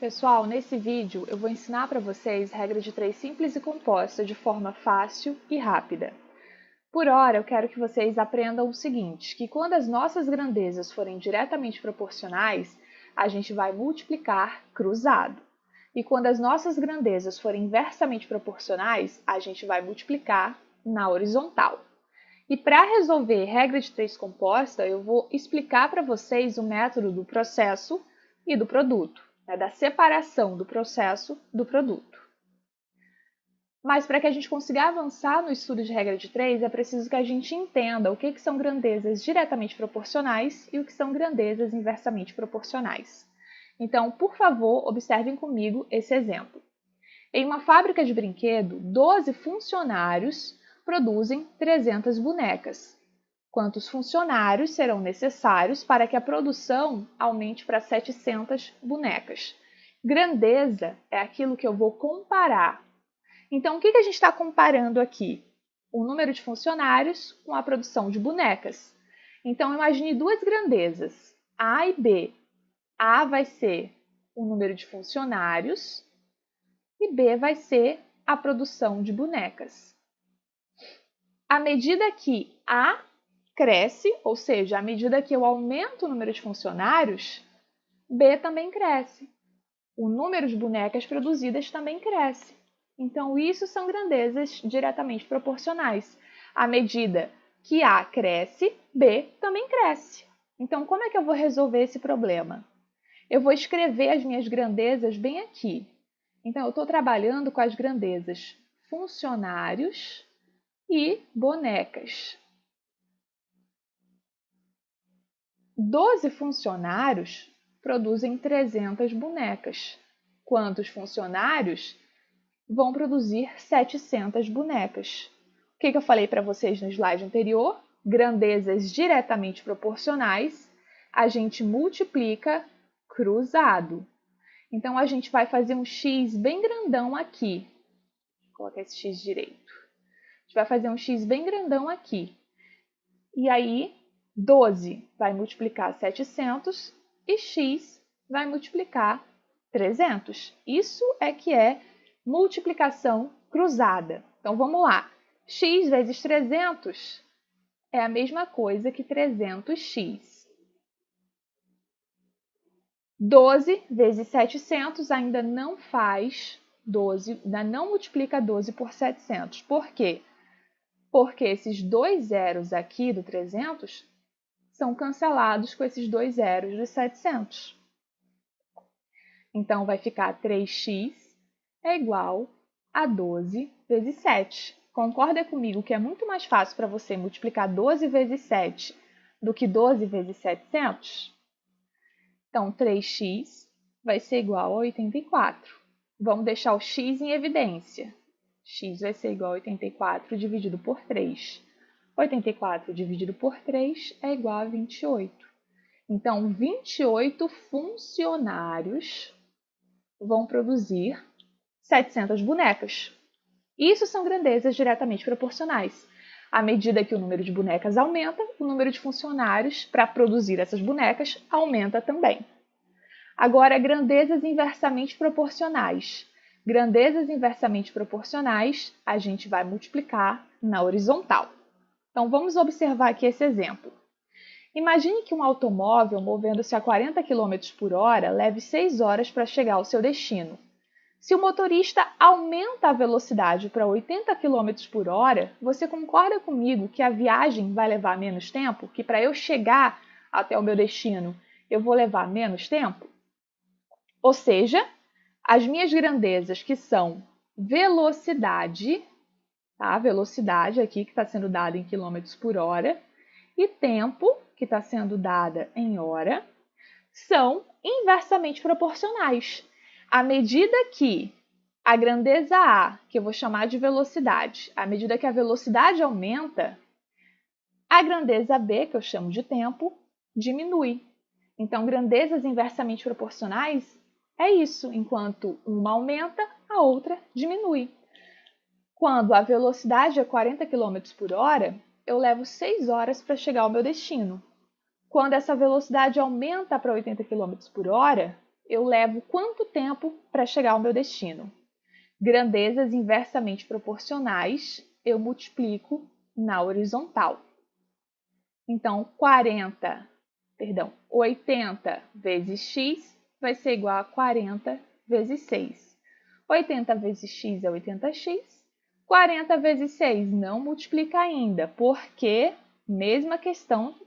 Pessoal, nesse vídeo eu vou ensinar para vocês regra de 3 simples e composta de forma fácil e rápida. Por hora, eu quero que vocês aprendam o seguinte, que quando as nossas grandezas forem diretamente proporcionais, a gente vai multiplicar cruzado. E quando as nossas grandezas forem inversamente proporcionais, a gente vai multiplicar na horizontal. E para resolver regra de 3 composta, eu vou explicar para vocês o método do processo e do produto, da separação do processo do produto. Mas para que a gente consiga avançar no estudo de regra de 3, é preciso que a gente entenda o que são grandezas diretamente proporcionais e o que são grandezas inversamente proporcionais. Então, por favor, observem comigo esse exemplo. Em uma fábrica de brinquedo, 12 funcionários produzem 300 bonecas. Quantos funcionários serão necessários para que a produção aumente para 700 bonecas? Grandeza é aquilo que eu vou comparar. Então, o que a gente está comparando aqui? O número de funcionários com a produção de bonecas. Então, imagine duas grandezas, A e B. A vai ser o número de funcionários e B vai ser a produção de bonecas. À medida que A cresce, ou seja, à medida que eu aumento o número de funcionários, B também cresce. O número de bonecas produzidas também cresce. Então, isso são grandezas diretamente proporcionais. À medida que A cresce, B também cresce. Então, como é que eu vou resolver esse problema? Eu vou escrever as minhas grandezas bem aqui. Então, eu estou trabalhando com as grandezas funcionários e bonecas. 12 funcionários produzem 300 bonecas. Quantos funcionários vão produzir 700 bonecas? O que eu falei para vocês no slide anterior? Grandezas diretamente proporcionais, a gente multiplica cruzado. Então, a gente vai fazer um X bem grandão aqui. Vou colocar esse X direito. A gente vai fazer um X bem grandão aqui. E aí, 12 vai multiplicar 700 e x vai multiplicar 300. Isso é que é multiplicação cruzada. Então, vamos lá. X vezes 300 é a mesma coisa que 300x. 12 vezes 700 ainda não faz 12, ainda não multiplica 12 por 700. Por quê? Porque esses dois zeros aqui do 300 são cancelados com esses dois zeros dos 700. Então, vai ficar 3x é igual a 12 vezes 7. Concorda comigo que é muito mais fácil para você multiplicar 12 vezes 7 do que 12 vezes 700? Então, 3x vai ser igual a 84. Vamos deixar o x em evidência. X vai ser igual a 84 dividido por 3. 84 dividido por 3 é igual a 28. Então, 28 funcionários vão produzir 700 bonecas. Isso são grandezas diretamente proporcionais. À medida que o número de bonecas aumenta, o número de funcionários para produzir essas bonecas aumenta também. Agora, grandezas inversamente proporcionais. Grandezas inversamente proporcionais, a gente vai multiplicar na horizontal. Então, vamos observar aqui esse exemplo. Imagine que um automóvel movendo-se a 40 km por hora leve 6 horas para chegar ao seu destino. Se o motorista aumenta a velocidade para 80 km por hora, você concorda comigo que a viagem vai levar menos tempo? Que para eu chegar até o meu destino, eu vou levar menos tempo? Ou seja, as minhas grandezas que são velocidade, tá? Velocidade aqui que está sendo dada em quilômetros por hora, e tempo, que está sendo dada em hora, são inversamente proporcionais. À medida que a grandeza A, que eu vou chamar de velocidade, à medida que a velocidade aumenta, a grandeza B, que eu chamo de tempo, diminui. Então, grandezas inversamente proporcionais é isso, enquanto uma aumenta, a outra diminui. Quando a velocidade é 40 km por hora, eu levo 6 horas para chegar ao meu destino. Quando essa velocidade aumenta para 80 km por hora, eu levo quanto tempo para chegar ao meu destino? Grandezas inversamente proporcionais, eu multiplico na horizontal. Então, 80 vezes x vai ser igual a 40 vezes 6. 80 vezes x é 80x. 40 vezes 6 não multiplica ainda, porque mesma questão,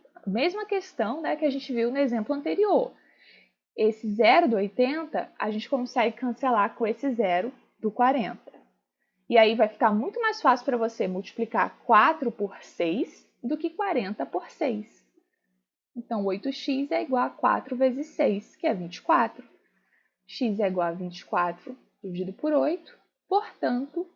né, que a gente viu no exemplo anterior. Esse zero do 80, a gente consegue cancelar com esse zero do 40. E aí vai ficar muito mais fácil para você multiplicar 4 por 6 do que 40 por 6. Então, 8x é igual a 4 vezes 6, que é 24. X é igual a 24 dividido por 8. Portanto,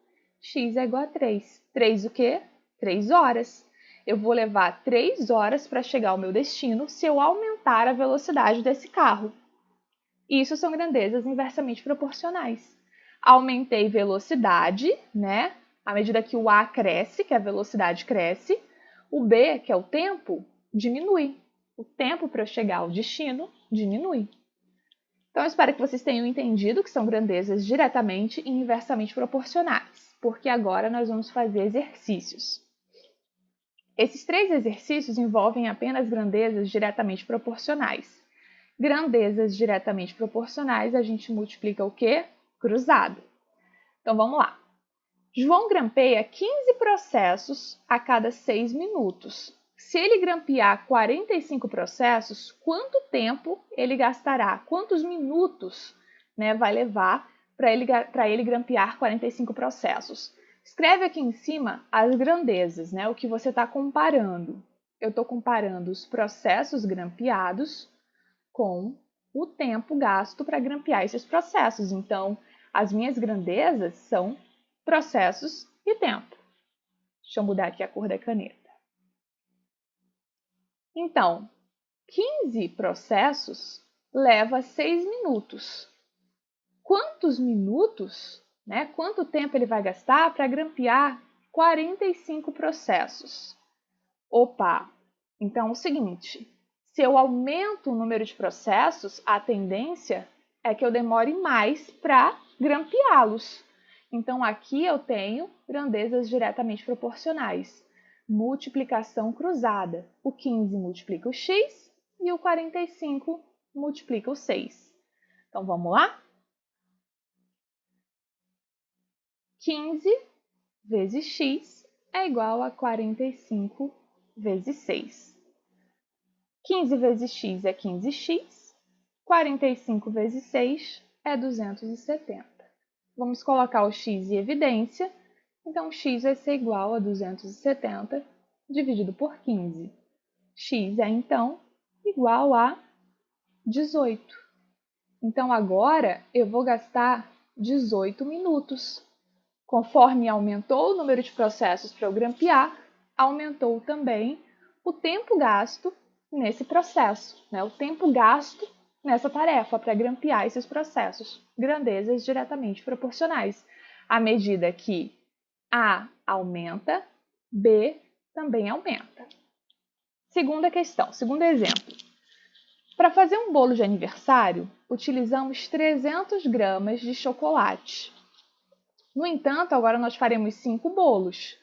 x é igual a 3. 3 o quê? 3 horas. Eu vou levar 3 horas para chegar ao meu destino se eu aumentar a velocidade desse carro. Isso são grandezas inversamente proporcionais. Aumentei velocidade, né? À medida que o A cresce, que a velocidade cresce, o B, que é o tempo, diminui. O tempo para eu chegar ao destino diminui. Então, eu espero que vocês tenham entendido que são grandezas diretamente e inversamente proporcionais, porque agora nós vamos fazer exercícios. Esses 3 exercícios envolvem apenas grandezas diretamente proporcionais. Grandezas diretamente proporcionais, a gente multiplica o quê? Cruzado. Então, vamos lá. João grampeia 15 processos a cada 6 minutos. Se ele grampear 45 processos, quanto tempo ele gastará? Quantos minutos, né, vai levar para ele grampear 45 processos? Escreve aqui em cima as grandezas, né, o que você está comparando. Eu estou comparando os processos grampeados com o tempo gasto para grampear esses processos. Então, as minhas grandezas são processos e tempo. Deixa eu mudar aqui a cor da caneta. Então, 15 processos leva 6 minutos. Quantos minutos, né? Quanto tempo ele vai gastar para grampear 45 processos? Opa! Então, é o seguinte, se eu aumento o número de processos, a tendência é que eu demore mais para grampeá-los. Então, aqui eu tenho grandezas diretamente proporcionais. Multiplicação cruzada. O 15 multiplica o x e o 45 multiplica o 6. Então, vamos lá? 15 vezes x é igual a 45 vezes 6. 15 vezes x é 15x, 45 vezes 6 é 270. Vamos colocar o x em evidência, então x vai ser igual a 270 dividido por 15. X é, então, igual a 18. Então, agora eu vou gastar 18 minutos. Conforme aumentou o número de processos para eu grampear, aumentou também o tempo gasto nesse processo, né? O tempo gasto nessa tarefa para grampear esses processos, grandezas diretamente proporcionais. À medida que A aumenta, B também aumenta. Segunda questão, segundo exemplo. Para fazer um bolo de aniversário, utilizamos 300 gramas de chocolate. No entanto, agora nós faremos 5 bolos.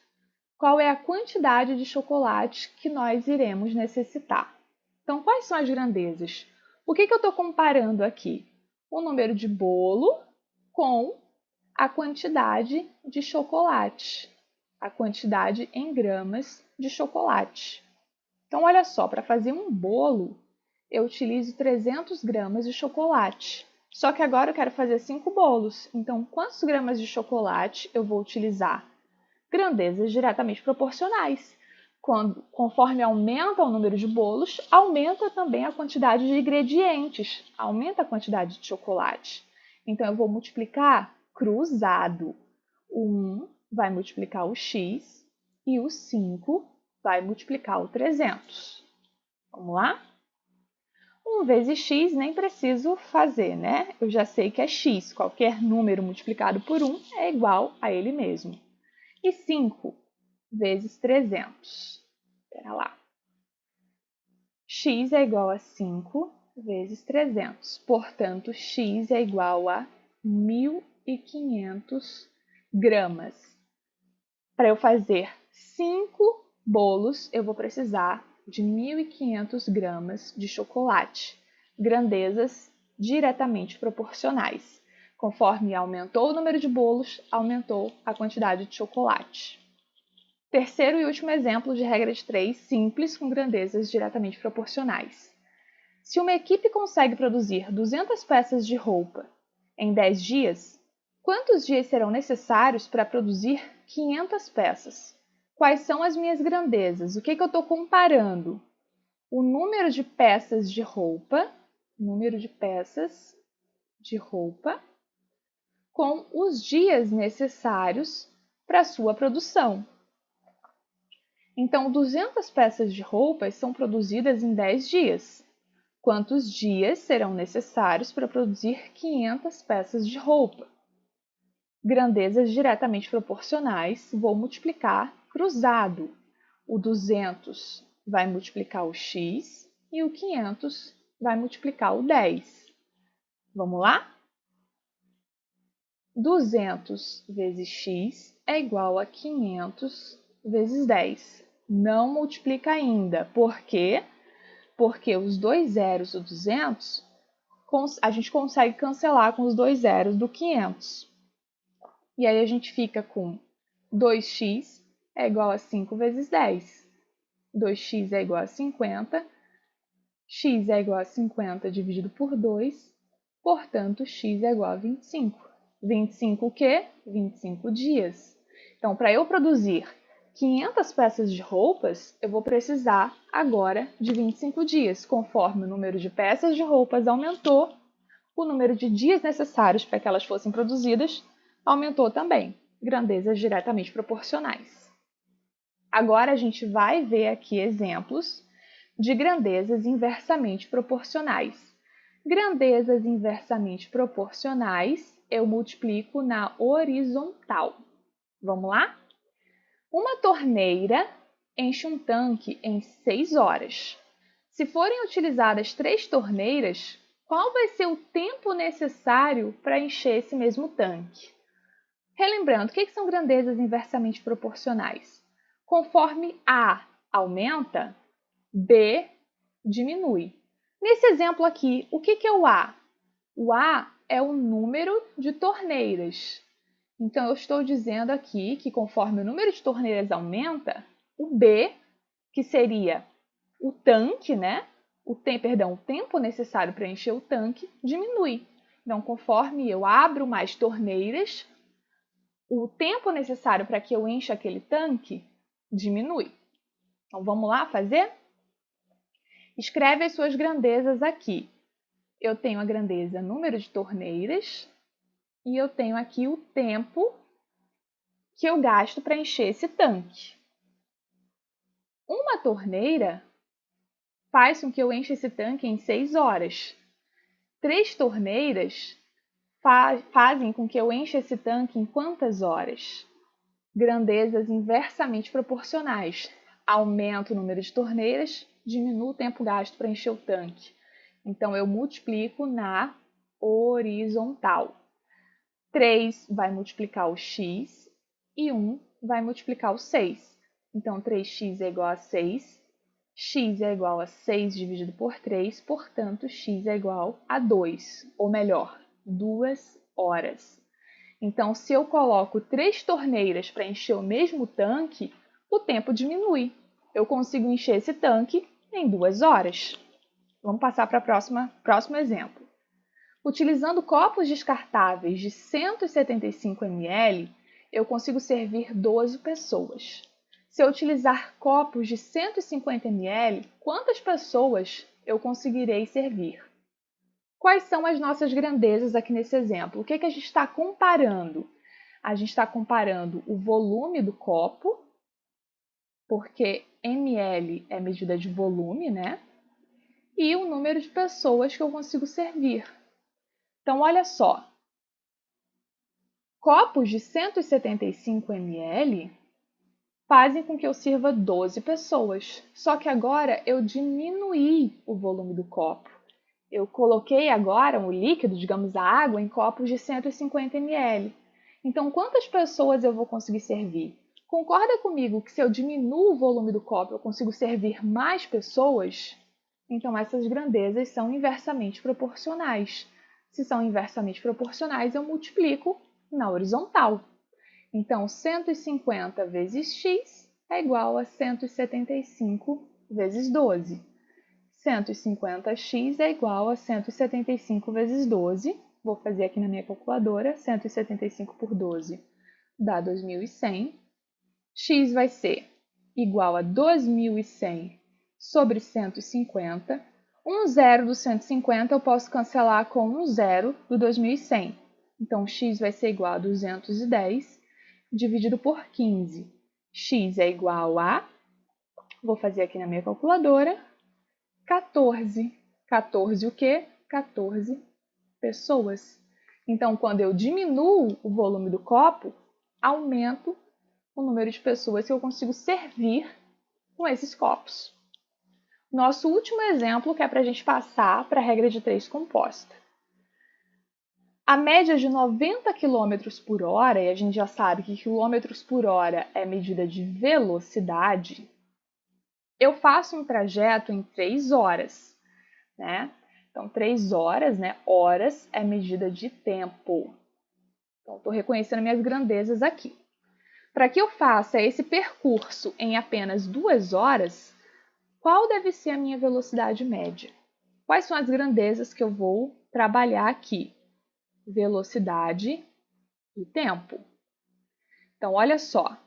Qual é a quantidade de chocolate que nós iremos necessitar? Então, quais são as grandezas? O que eu estou comparando aqui? O número de bolo com a quantidade de chocolate, a quantidade em gramas de chocolate. Então, olha só, para fazer um bolo, eu utilizo 300 gramas de chocolate. Só que agora eu quero fazer 5 bolos. Então, quantos gramas de chocolate eu vou utilizar? Grandezas diretamente proporcionais. Conforme aumenta o número de bolos, aumenta também a quantidade de ingredientes, aumenta a quantidade de chocolate. Então, eu vou multiplicar cruzado. O 1 vai multiplicar o x e o 5 vai multiplicar o 300. Vamos lá? 1 vezes x nem preciso fazer, né? Eu já sei que é x. Qualquer número multiplicado por 1 é igual a ele mesmo. E 5 vezes 300. Espera lá. X é igual a 5 vezes 300. Portanto, x é igual a 1.500 gramas. Para eu fazer 5 bolos, eu vou precisar de 1.500 gramas de chocolate. Grandezas diretamente proporcionais. Conforme aumentou o número de bolos, aumentou a quantidade de chocolate. Terceiro e último exemplo de regra de 3, simples, com grandezas diretamente proporcionais. Se uma equipe consegue produzir 200 peças de roupa em 10 dias, quantos dias serão necessários para produzir 500 peças? Quais são as minhas grandezas? O que eu estou comparando? O número de peças de roupa, com os dias necessários para a sua produção. Então, 200 peças de roupas são produzidas em 10 dias. Quantos dias serão necessários para produzir 500 peças de roupa? Grandezas diretamente proporcionais, vou multiplicar cruzado. O 200 vai multiplicar o x e o 500 vai multiplicar o 10. Vamos lá? 200 vezes x é igual a 500 vezes 10. Não multiplica ainda. Por quê? Porque os dois zeros do 200, a gente consegue cancelar com os dois zeros do 500. E aí a gente fica com 2x é igual a 5 vezes 10. 2x é igual a 50. X é igual a 50 dividido por 2. Portanto, x é igual a 25. 25 o quê? 25 dias. Então, para eu produzir 500 peças de roupas, eu vou precisar agora de 25 dias. Conforme o número de peças de roupas aumentou, o número de dias necessários para que elas fossem produzidas aumentou também. Grandezas diretamente proporcionais. Agora a gente vai ver aqui exemplos de grandezas inversamente proporcionais. Grandezas inversamente proporcionais eu multiplico na horizontal. Vamos lá? Uma torneira enche um tanque em 6 horas. Se forem utilizadas 3 torneiras, qual vai ser o tempo necessário para encher esse mesmo tanque? Relembrando, o que são grandezas inversamente proporcionais? Conforme A aumenta, B diminui. Nesse exemplo aqui, o que é o A? O A é o número de torneiras. Então, eu estou dizendo aqui que conforme o número de torneiras aumenta, o B, que seria o tanque, né? O tempo necessário para encher o tanque, diminui. Então, conforme eu abro mais torneiras, o tempo necessário para que eu encha aquele tanque diminui. Então, vamos lá fazer? Escreve as suas grandezas aqui. Eu tenho a grandeza número de torneiras e eu tenho aqui o tempo que eu gasto para encher esse tanque. Uma torneira faz com que eu encha esse tanque em 6 horas. 3 torneiras fazem com que eu encha esse tanque em quantas horas? Grandezas inversamente proporcionais. Aumenta o número de torneiras, diminui o tempo gasto para encher o tanque. Então, eu multiplico na horizontal. 3 vai multiplicar o x e 1 vai multiplicar o 6. Então, 3x é igual a 6. X é igual a 6 dividido por 3, portanto, x é igual a 2, ou melhor, 2 horas. Então, se eu coloco 3 torneiras para encher o mesmo tanque, o tempo diminui. Eu consigo encher esse tanque em 2 horas. Vamos passar para o próximo exemplo. Utilizando copos descartáveis de 175 ml, eu consigo servir 12 pessoas. Se eu utilizar copos de 150 ml, quantas pessoas eu conseguirei servir? Quais são as nossas grandezas aqui nesse exemplo? O que a gente está comparando? A gente está comparando o volume do copo, porque ml é medida de volume, né? E o número de pessoas que eu consigo servir. Então, olha só. Copos de 175 ml fazem com que eu sirva 12 pessoas. Só que agora eu diminuí o volume do copo. Eu coloquei agora o líquido, digamos a água, em copos de 150 ml. Então, quantas pessoas eu vou conseguir servir? Concorda comigo que se eu diminuo o volume do copo, eu consigo servir mais pessoas? Então, essas grandezas são inversamente proporcionais. Se são inversamente proporcionais, eu multiplico na horizontal. Então, 150 vezes x é igual a 175 vezes 12. 150x é igual a 175 vezes 12. Vou fazer aqui na minha calculadora. 175 por 12 dá 2.100. X vai ser igual a 2.100 sobre 150. Um zero do 150 eu posso cancelar com um zero do 2.100. Então, x vai ser igual a 210 dividido por 15. X é igual a, vou fazer aqui na minha calculadora, 14. 14 o quê? 14 pessoas. Então, quando eu diminuo o volume do copo, aumento o número de pessoas que eu consigo servir com esses copos. Nosso último exemplo, que é para a gente passar para a regra de 3 composta. A média de 90 km por hora, e a gente já sabe que quilômetros por hora é medida de velocidade, eu faço um trajeto em 3 horas, né? Então, 3 horas, né? Horas é medida de tempo. Então, estou reconhecendo minhas grandezas aqui. Para que eu faça esse percurso em apenas 2 horas, qual deve ser a minha velocidade média? Quais são as grandezas que eu vou trabalhar aqui? Velocidade e tempo. Então, olha só.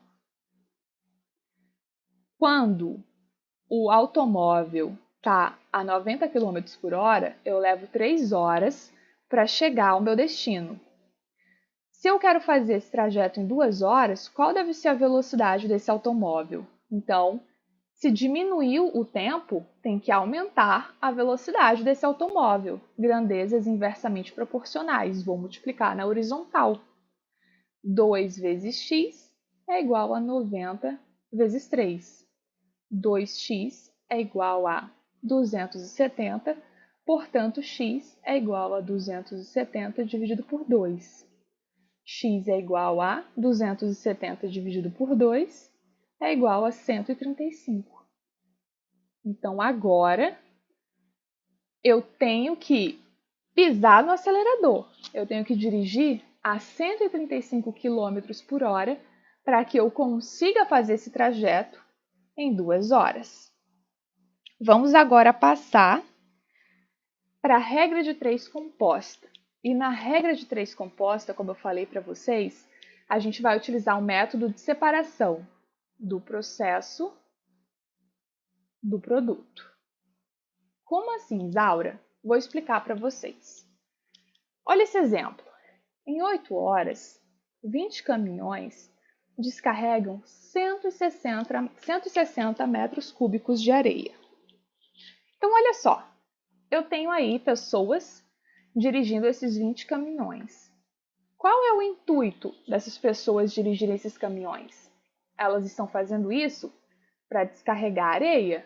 Quando o automóvel está a 90 km por hora, eu levo 3 horas para chegar ao meu destino. Se eu quero fazer esse trajeto em 2 horas, qual deve ser a velocidade desse automóvel? Então, se diminuiu o tempo, tem que aumentar a velocidade desse automóvel. Grandezas inversamente proporcionais. Vou multiplicar na horizontal. 2 vezes x é igual a 90 vezes 3. 2x é igual a 270, portanto, x é igual a 270 dividido por 2. X é igual a 270 dividido por 2 é igual a 135. Então, agora, eu tenho que pisar no acelerador. Eu tenho que dirigir a 135 km por hora para que eu consiga fazer esse trajeto em 2 horas. Vamos agora passar para a regra de 3 composta. E na regra de 3 composta, como eu falei para vocês, a gente vai utilizar o método de separação do processo do produto. Como assim, Isaura? Vou explicar para vocês. Olha esse exemplo. Em 8 horas, 20 caminhões descarregam 160 metros cúbicos de areia. Então, olha só. Eu tenho aí pessoas dirigindo esses 20 caminhões. Qual é o intuito dessas pessoas dirigirem esses caminhões? Elas estão fazendo isso para descarregar areia.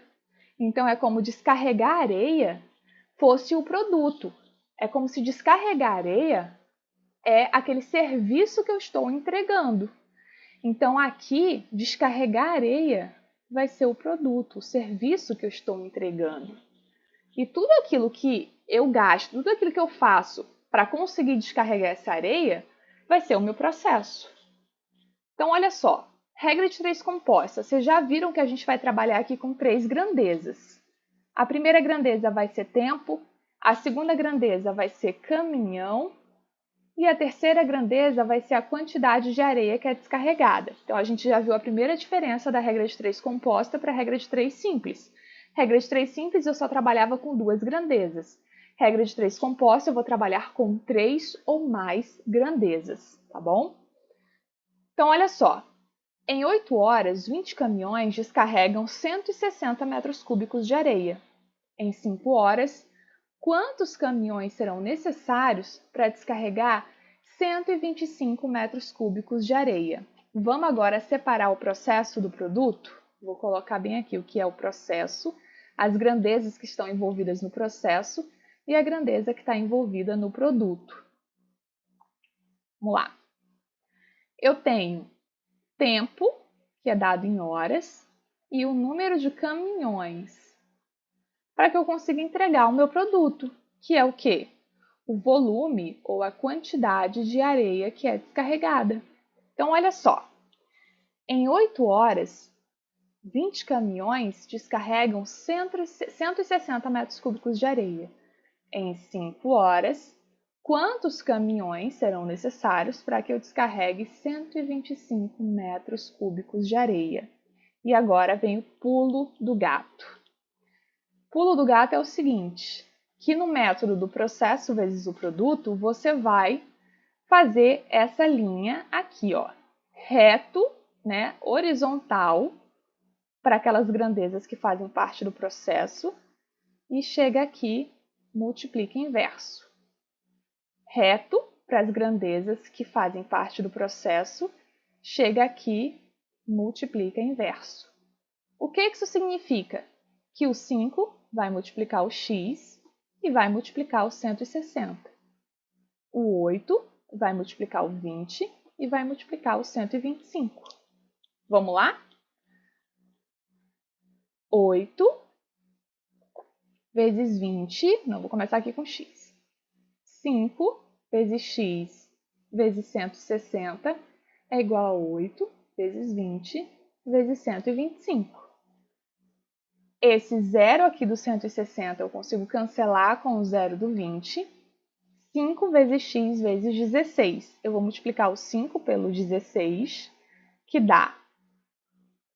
Então, é como descarregar areia fosse o produto. É como se descarregar areia é aquele serviço que eu estou entregando. Então, aqui, descarregar areia vai ser o produto, o serviço que eu estou entregando. E tudo aquilo que eu gasto, tudo aquilo que eu faço para conseguir descarregar essa areia, vai ser o meu processo. Então, olha só, regra de 3 composta. Vocês já viram que a gente vai trabalhar aqui com 3 grandezas. A primeira grandeza vai ser tempo, a segunda grandeza vai ser caminhão e a terceira grandeza vai ser a quantidade de areia que é descarregada. Então, a gente já viu a primeira diferença da regra de 3 composta para a regra de 3 simples. Regra de 3 simples, eu só trabalhava com 2 grandezas. Regra de 3 composta, eu vou trabalhar com 3 ou mais grandezas, tá bom? Então, olha só. Em 8 horas, 20 caminhões descarregam 160 metros cúbicos de areia. Em 5 horas, quantos caminhões serão necessários para descarregar 125 metros cúbicos de areia? Vamos agora separar o processo do produto? Vou colocar bem aqui o que é o processo, as grandezas que estão envolvidas no processo e a grandeza que está envolvida no produto. Vamos lá. Eu tenho tempo, que é dado em horas, e o número de caminhões para que eu consiga entregar o meu produto, que é o quê? O volume ou a quantidade de areia que é descarregada. Então, olha só, em 8 horas, 20 caminhões descarregam 160 metros cúbicos de areia. Em 5 horas, quantos caminhões serão necessários para que eu descarregue 125 metros cúbicos de areia? E agora vem o pulo do gato. O pulo do gato é o seguinte, que no método do processo vezes o produto, você vai fazer essa linha aqui, ó, reto, né, horizontal, para aquelas grandezas que fazem parte do processo, e chega aqui, multiplica inverso. Reto para as grandezas que fazem parte do processo, chega aqui, multiplica inverso. O que isso significa? Que o 5 vai multiplicar o x e vai multiplicar o 160. O 8 vai multiplicar o 20 e vai multiplicar o 125. Vamos lá? 8 vezes 20, não, vou começar aqui com x. 5 vezes x vezes 160 é igual a 8 vezes 20 vezes 125. Esse zero aqui do 160 eu consigo cancelar com o zero do 20. 5 vezes x vezes 16. Eu vou multiplicar o 5 pelo 16, que dá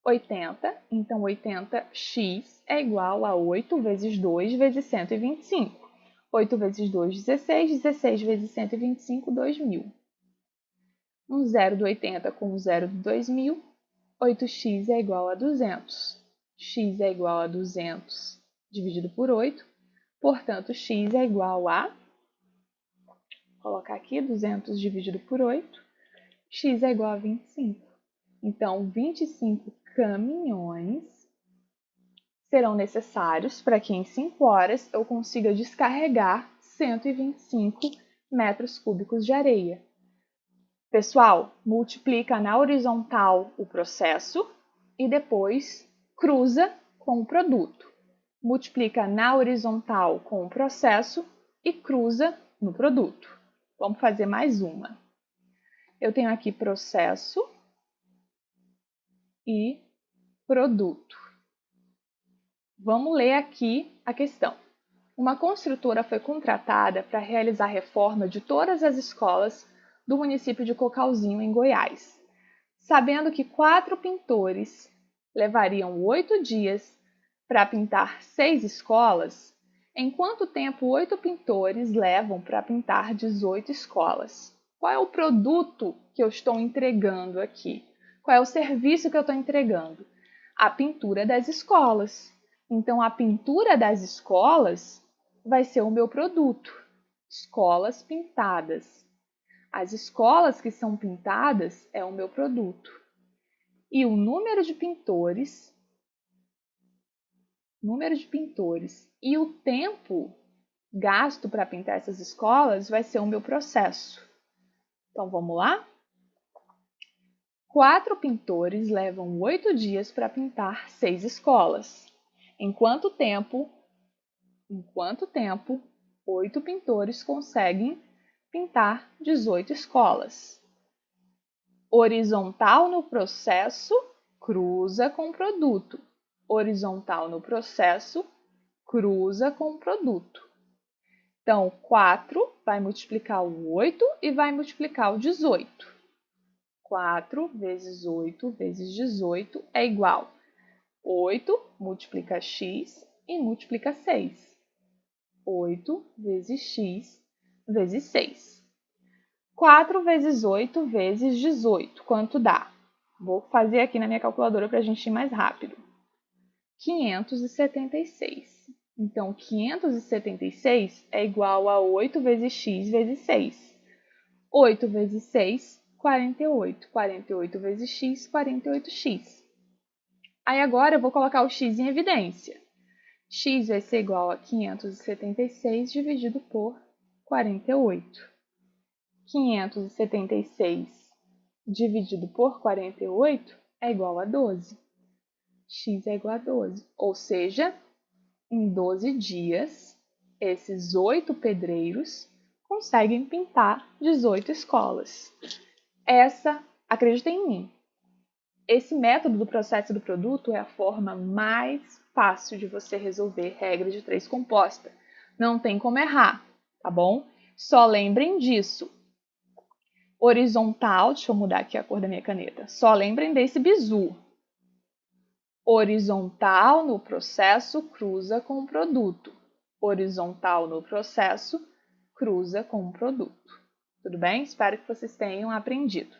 80. Então, 80x é igual a 8 vezes 2 vezes 125. 8 vezes 2, 16. 16 vezes 125, 2.000. Um zero do 80 com um zero do 2.000. 8x é igual a 200. X é igual a 200 dividido por 8. Portanto, x é igual a... Vou colocar aqui 200 dividido por 8. X é igual a 25. Então, 25 caminhões serão necessários para que em 5 horas eu consiga descarregar 125 metros cúbicos de areia. Pessoal, multiplica na horizontal o processo e depois cruza com o produto. Multiplica na horizontal com o processo e cruza no produto. Vamos fazer mais uma. Eu tenho aqui processo e produto. Vamos ler aqui a questão. Uma construtora foi contratada para realizar a reforma de todas as escolas do município de Cocalzinho, em Goiás. Sabendo que 4 pintores levariam 8 dias para pintar 6 escolas, em quanto tempo 8 pintores levam para pintar 18 escolas? Qual é o produto que eu estou entregando aqui? Qual é o serviço que eu estou entregando? A pintura das escolas. Então, a pintura das escolas vai ser o meu produto. Escolas pintadas. As escolas que são pintadas é o meu produto. E o número de pintores e o tempo gasto para pintar essas escolas vai ser o meu processo. Então, vamos lá? 4 pintores levam 8 dias para pintar 6 escolas. Em quanto tempo 8 pintores conseguem pintar 18 escolas? Horizontal no processo, cruza com o produto. Horizontal no processo, cruza com o produto. Então, 4 vai multiplicar o 8 e vai multiplicar o 18. 4 vezes 8 vezes 18 é igual. 8 multiplica x e multiplica 6. 8 vezes x vezes 6. 4 vezes 8 vezes 18. Quanto dá? Vou fazer aqui na minha calculadora para a gente ir mais rápido. 576. Então, 576 é igual a 8 vezes x vezes 6. 8 vezes 6, 48. 48 vezes x, 48x. Aí agora eu vou colocar o x em evidência. x vai ser igual a 576 dividido por 48. 576 dividido por 48 é igual a 12. X é igual a 12. Ou seja, em 12 dias, esses 8 pedreiros conseguem pintar 18 escolas. Acreditem em mim, esse método do processo do produto é a forma mais fácil de você resolver regra de 3 composta. Não tem como errar, tá bom? Só lembrem disso. Horizontal, deixa eu mudar aqui a cor da minha caneta. Só lembrem desse bizu. Horizontal no processo cruza com o produto. Horizontal no processo cruza com o produto. Tudo bem? Espero que vocês tenham aprendido.